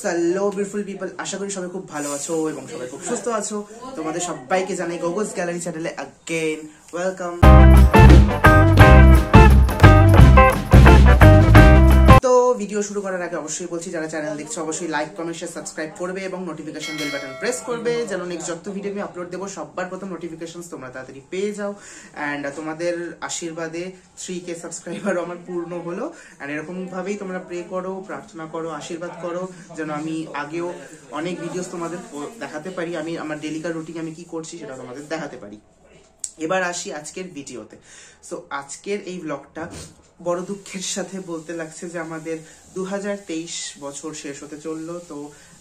Hello beautiful people, আশা করি সবাই খুব ভালো আছো এবং সবাই খুব সুস্থ আছো। তোমাদের সবাইকে জানাই গোগোস গ্যালারি চ্যানেলে अगेन ওয়েলকাম। তো ভিডিও শুরু করার আগে অবশ্যই বলছি, যারা চ্যানেল দেখছো অবশ্যই লাইক কমেন্ট শেয়ার সাবস্ক্রাইব করবে এবং নোটিফিকেশন বেল বাটন প্রেস করবে, যেন নেক্সট যত ভিডিও আমি আপলোড দেবো সবার প্রথম নোটিফিকেশনস তোমরা তাড়াতাড়ি পেয়ে যাও। অ্যান্ড তোমাদের আশীর্বাদে 3K সাবস্ক্রাইবার আমার পূর্ণ হলো। অ্যান্ড এরকম ভাবেই তোমরা প্রে করো, প্রার্থনা করো, আশীর্বাদ করো, যেন আমি আগেও অনেক ভিডিওস তোমাদের দেখাতে পারি। আমি আমার ডেলিকার রুটিন আমি কি করছি সেটা তোমাদের দেখাতে পারি। এবার আসি আজকের ভিডিওতে। সো আজকের এই ব্লগটা বড় দুঃখের সাথে বলতে লাগছে যে আমাদের 2023 বছর শেষ হতে চললো। তো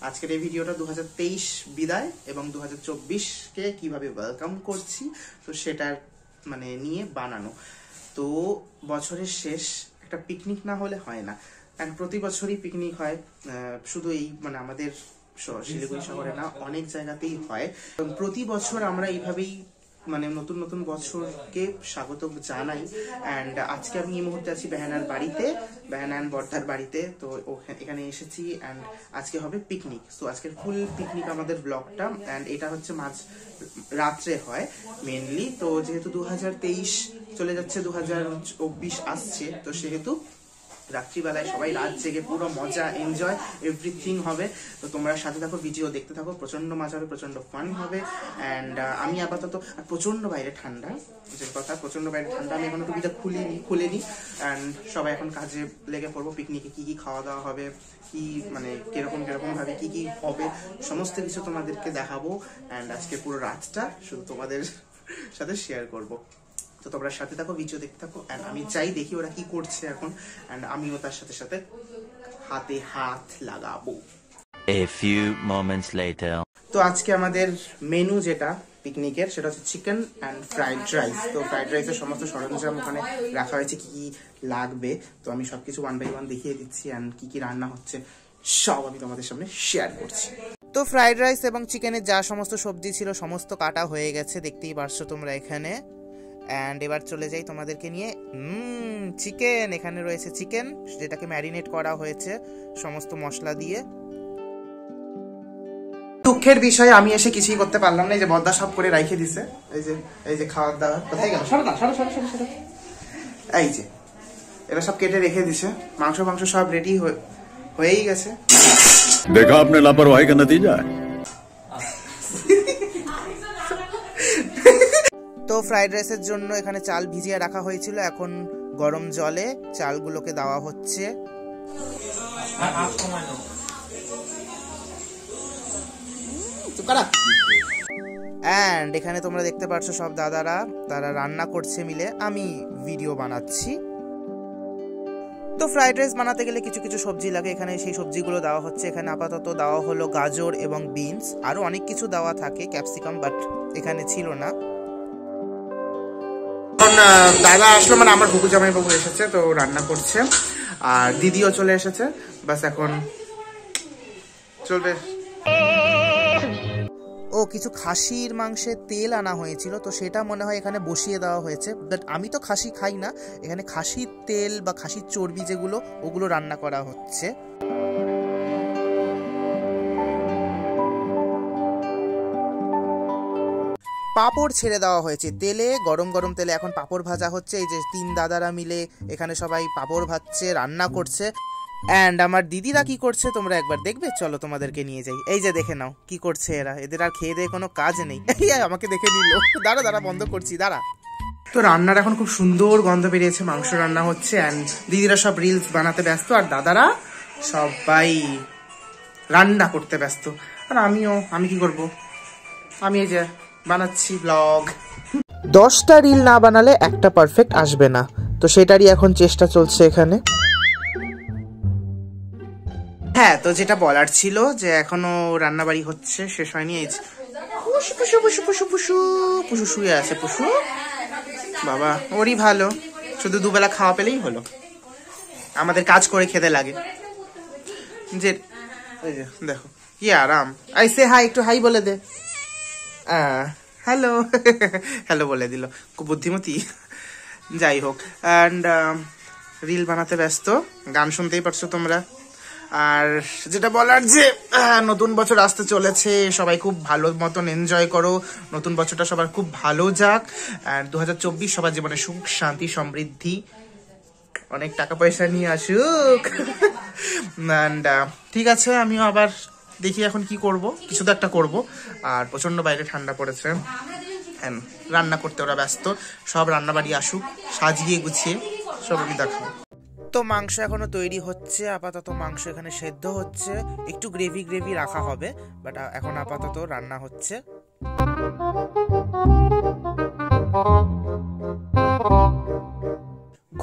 আজকের এই ভিডিওটা 2023 বিদায় এবং 2024কে কিভাবে ওয়েলকাম করছি তো সেটার মানে নিয়ে বানানো। তো বছরের শেষ একটা পিকনিক না হলে হয় না। অ্যান্ড প্রতি বছরই পিকনিক হয়, শুধু এই মানে আমাদের শিলিগুড়ি শহরে না, অনেক জায়গাতেই হয়। প্রতি বছর আমরা এইভাবেই মানে নতুন নতুন বছরকে স্বাগত জানাই। অ্যান্ড আজকে আমি এই মুহূর্তে আছি বেহানার বাড়িতে, বেহানান বর্দার বাড়িতে। তো এখানে এসেছি অ্যান্ড আজকে হবে পিকনিক। সো আজকের ফুল পিকনিক আমাদের ব্লগটা। অ্যান্ড এটা হচ্ছে মাঝ রাত্রে হয় মেনলি। তো যেহেতু 2023 চলে যাচ্ছে, 2024 আসছে, তো সেহেতু রাত্রিবেলায় সবাই রাত জেগে পুরো মজা এনজয় এভরিথিং হবে। তো তোমরা সাথে থাকো, ভিডিও দেখতে থাকো, প্রচন্ড মজা হবে, প্রচন্ড ফান হবে। অ্যান্ড আমি আপাতত প্রচন্ড বাইরে ঠান্ডা, যে কথা প্রচন্ড বাইরে ঠান্ডা, আমি এখনো টুপিটা খুলিনি। অ্যান্ড সবাই এখন কাজে লেগে পড়বো। পিকনিকে কি কি খাওয়া দাওয়া হবে, কি মানে কিরকম ভাবে কি কি হবে সমস্ত কিছু তোমাদেরকে দেখাবো। অ্যান্ড আজকে পুরো রাতটা শুধু তোমাদের সাথে শেয়ার করবো। তো তোমরা সাথে থাকো, ভিডিও দেখতে থাকো। অ্যান্ড আমি চাই দেখি ওরা কি করছে এখন, অ্যান্ড আমিও তার সাথে সাথে হাতে হাত লাগাবো। A few moments later. তো আজকে আমাদের মেনু যেটা পিকনিকের, সেটা হচ্ছে চিকেন অ্যান্ড ফ্রাইড রাইস। তো ফ্রাইড রাইসের সমস্ত সরঞ্জাম ওখানে রাখা হয়েছে, কি কি লাগবে তো আমি সবকিছু 1 by 1 দেখিয়ে দিচ্ছি। অ্যান্ড কি কি রান্না হচ্ছে সব আমি তোমাদের সামনে শেয়ার করছি। তো ফ্রাইড রাইস এবং চিকেনের যা সমস্ত সবজি ছিল সমস্ত কাটা হয়ে গেছে, দেখতেই পারছো তোমরা এখানে। অ্যান্ড এবার চলে যাই তোমাদেরকে নিয়ে। চিকেন, এখানে রয়েছে চিকেন যেটাকে ম্যারিনেট করা হয়েছে সমস্ত মশলা দিয়ে। দুঃখের বিষয় আমি এসে কিছুই করতে পারলাম না, এই যে বদ্দা সব করে রাইখে দিছে। এই যে খাওয়ার দাওয়ার কোথায় গেল, সরো। এই যে এরা সব কেটে রেখে দিছে, মাংস সব রেডি হয়েই গেছে। দেখা আপনি লাপরওয়াহি কা নতিজা। তো ফ্রাইড রাইসের জন্য এখানে চাল ভিজিয়ে রাখা হয়েছিল, এখন গরম জলে চালগুলোকে দেওয়া হচ্ছে। অ্যান্ড এখানে তোমরা দেখতে পাচ্ছ সব দাদারা তারা রান্না করছে মিলে, আমি ভিডিও বানাচ্ছি। তো ফ্রাইড রাইস বানাতে গেলে কিছু কিছু সবজি লাগে, এখানে সেই সবজিগুলো দেওয়া হচ্ছে। এখানে আপাতত দেওয়া হলো গাজর এবং বিনস, আরো অনেক কিছু দেওয়া থাকে, ক্যাপসিকাম, বাট এখানে ছিল না। দাদা আসলো, মানে আমার হুকু জামাই বাবু এসেছে, তো রান্না করছে। আর দিদিও চলে এসেছে, বাস এখন চলবে। ও কিছু খাসির মাংসের তেল আনা হয়েছিল, তো সেটা মনে হয় এখানে বসিয়ে দেওয়া হয়েছে। বাট আমি তো খাসি খাই না, এখানে খাসির তেল বা খাসির চর্বি যেগুলো ওগুলো রান্না করা হচ্ছে। পাঁপড় ছেড়ে দেওয়া হয়েছে তেলে, গরম তেলে এখন পাঁপড় ভাজা হচ্ছে। এই যে 3 দাদারা মিলে এখানে সবাই পাঁপড় ভাজছে, রান্না করছে। অ্যান্ড আমার দিদিরা কি করছে তোমরা একবার দেখবে, চলো তোমাদেরকে নিয়ে যাই। এই যে দেখে নাও কি করছে এরা, এদের আর খেয়ে দিয়ে কোনো কাজ নেই। আমাকে দেখে নিল, দাঁড়া বন্ধ করছি, দাঁড়া। তো রান্নার এখন খুব সুন্দর গন্ধ বেরিয়েছে, মাংস রান্না হচ্ছে। অ্যান্ড দিদিরা সব রিলস বানাতে ব্যস্ত, আর দাদারা সবাই রান্না করতে ব্যস্ত। আর আমি কি করব, আমি এই যে বানাচ্ছি ব্লগ। 10টা রিল না বানালে একটা পারফেক্ট আসবে না, তো সেটারই এখন চেষ্টা চলছে এখানে। হ্যাঁ, তো যেটা বলার ছিল যে এখনো রান্নাবাড়ি হচ্ছে, শেষ হয়নি। এই যে পুষু শুয়ে আছে, পুষু বাবা ওরই ভালো, শুধু দুবেলা খাওয়া পেলেই হলো, আমাদের কাজ করে খেতে লাগে যে। দেখো কি আরাম। আইসে হাই, একটু হাই বলে দে। হ্যালো হ্যালো বলে দিল, খুব বুদ্ধিমতী। যাই হোক, অ্যান্ড রিল বানাতে ব্যস্ত, গান শুনতেই পারছো তোমরা। আর যেটা বলার যে নতুন বছর আসতে চলেছে, সবাই খুব ভালো মতন এনজয় করো, নতুন বছরটা সবার খুব ভালো যাক। আর 2024 সবার জীবনে সুখ শান্তি সমৃদ্ধি অনেক টাকা পয়সা নিয়ে আসুক। অ্যান্ড ঠিক আছে, আমিও আবার দেখি এখন কি করব, কিছু তো একটা করব। আর প্রচন্ড বাইরে ঠান্ডা পড়েছে, রান্না করতে ওরা ব্যস্ত, সব রান্না বাড়ি আসুক, সাজিয়ে গুছিয়ে সব আমি দেখাবো। তো মাংস এখনো তৈরি হচ্ছে, আপাতত মাংস এখানে সেদ্ধ হচ্ছে, একটু গ্রেভি গ্রেভি রাখা হবে, বাট এখন আপাতত রান্না হচ্ছে।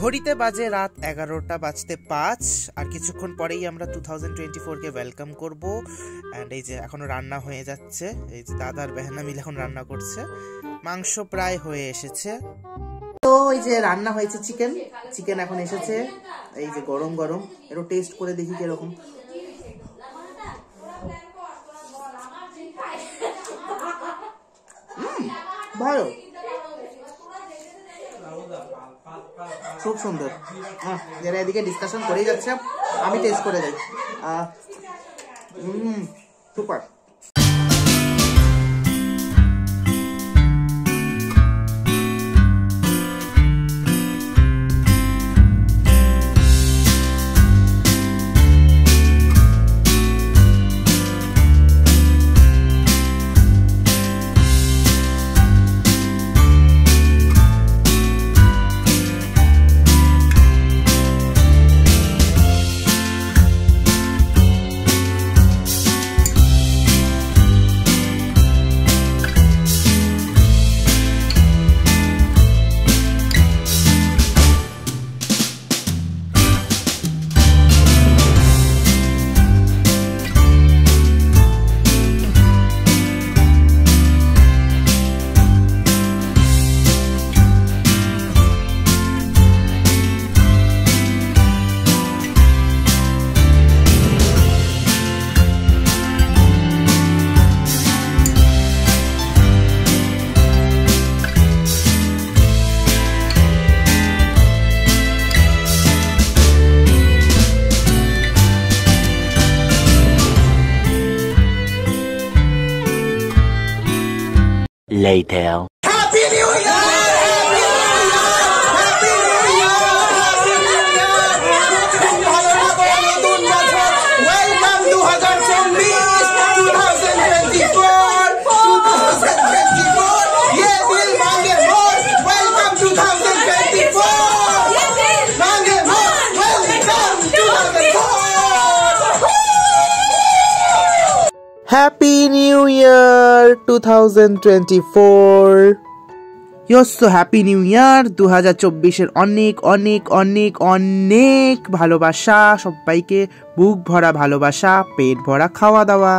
ঘড়িতে বাজে রাত 11টা বাজতে 5, আর কিছুক্ষণ পরেই আমরা 2024-কে ওয়েলকাম করব। অ্যান্ড এই যে এখনো রান্না হয়ে যাচ্ছে, এই যে দাদার বেহানা মিলে এখন রান্না করছে, মাংস প্রায় হয়ে এসেছে। তো এই যে রান্না হয়েছে, চিকেন এখন এসেছে, এই যে গরম গরম, একটু টেস্ট করে দেখি কিরকম। ভালো, খুব সুন্দর। যারা এদিকে ডিসকাশন করেই যাচ্ছে, আমি টেস্ট করে যাই। Super. Later. Happy New Year! Happy New Year! Happy New Year! Welcome to 2024! 2024! Yeah, Bill Mange More! Welcome 2024! Mange More! Welcome 2024! Happy New Year 2024. You're so happy New Year 2024-এর অনেক অনেক অনেক অনেক ভালোবাসা, সবাইকে বুক ভরা ভালোবাসা, পেট ভরা খাওয়া দাওয়া।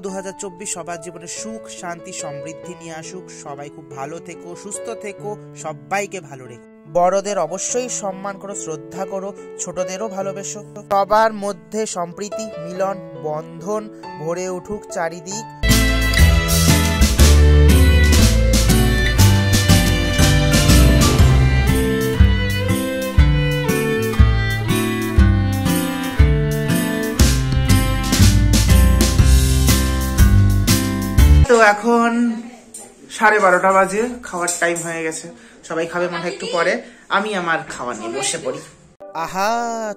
2024 সবার জীবনে সুখ শান্তি সমৃদ্ধি নিয়ে আসুক, সবাই খুব ভালো থেকো, সুস্থ থেকো, সবাইকে ভালো রেখো। বড়দের অবশ্যই সম্মান করো, শ্রদ্ধা করো, ছোটদেরও ভালোবেসো। সবার মধ্যে সম্প্রীতি, মিলন, বন্ধন ভরে উঠুক চারিদিক। তো এখন 12:30 বাজে, খাওয়ার টাইম হয়ে গেছে, সবাই খাবে মনে হয় একটু পরে, আমি আমার খাওয়া নিয়ে বসে পড়ি। আহা,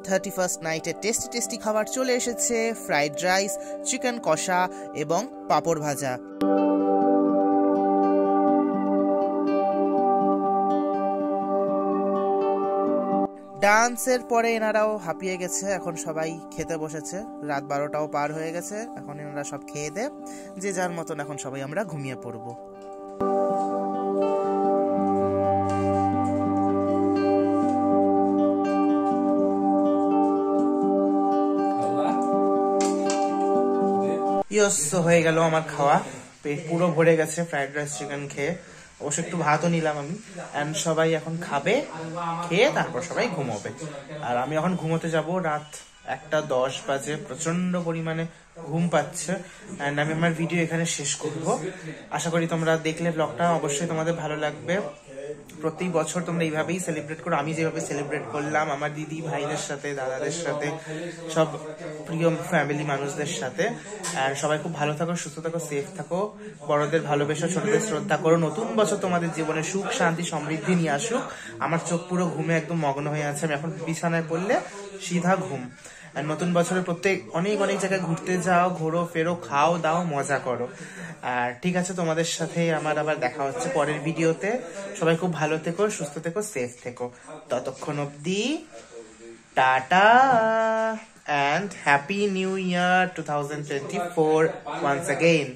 31st নাইটের টেস্টি টেস্টি খাবার চলে এসেছে, ফ্রাইড রাইস, চিকেন কষা এবং পাঁপড় ভাজা। ডান্সের পরে এনারাও হাঁপিয়ে গেছে, এখন সবাই খেতে বসেছে, রাত 12টাও পার হয়ে গেছে, এখন এনারা সব খেয়ে দে, যে যার মতন এখন সবাই আমরা ঘুমিয়ে পড়বো। হয়ে গেল আমার খাওয়া, পেট পুরো ভরে গেছে ফ্রাইড রাইস চিকেন খেয়ে, অবশ্য একটু ভাতও নিলাম আমি। এন্ড সবাই এখন খাবে, খেয়ে তারপর সবাই ঘুমোবে। আর আমি এখন ঘুমোতে যাব, রাত 1:10 বাজে, প্রচন্ড পরিমাণে ঘুম পাচ্ছে। এন্ড আমি আমার ভিডিও এখানে শেষ করব। আশা করি তোমরা দেখলে ব্লগটা অবশ্যই তোমাদের ভালো লাগবে। প্রত্যেক বছর তোমরা এইভাবেই সেলিব্রেট করো, আমি যেভাবে সেলিব্রেট করলাম আমার দিদি ভাইদের সাথে, দাদাদের সাথে, সব প্রিয় ফ্যামিলি মানুষদের সাথে। আর সবাই খুব ভালো থাকো, সুস্থ থাকো, সেফ থাকো, বড়দের ভালোবেসো, ছোটদের শ্রদ্ধা করো। নতুন বছর তোমাদের জীবনে সুখ শান্তি সমৃদ্ধি নিয়ে আসুক। আমার চোখ পুরো ঘুমে একদম মগ্ন হয়ে আছে, আমি এখন বিছানায় পড়লে সিধা ঘুম। আর নতুন বছরে প্রত্যেক অনেক অনেক জায়গায় ঘুরতে যাও, ঘোরো ফেরো, খাও দাও, মজা করো। আর ঠিক আছে, তোমাদের সাথে আমার আবার দেখা হচ্ছে পরের ভিডিওতে। সবাই খুব ভালো থেকো, সুস্থ থেকো, সেফ থেকো। ততক্ষণ অবধি tata and happy new year 2024 once again.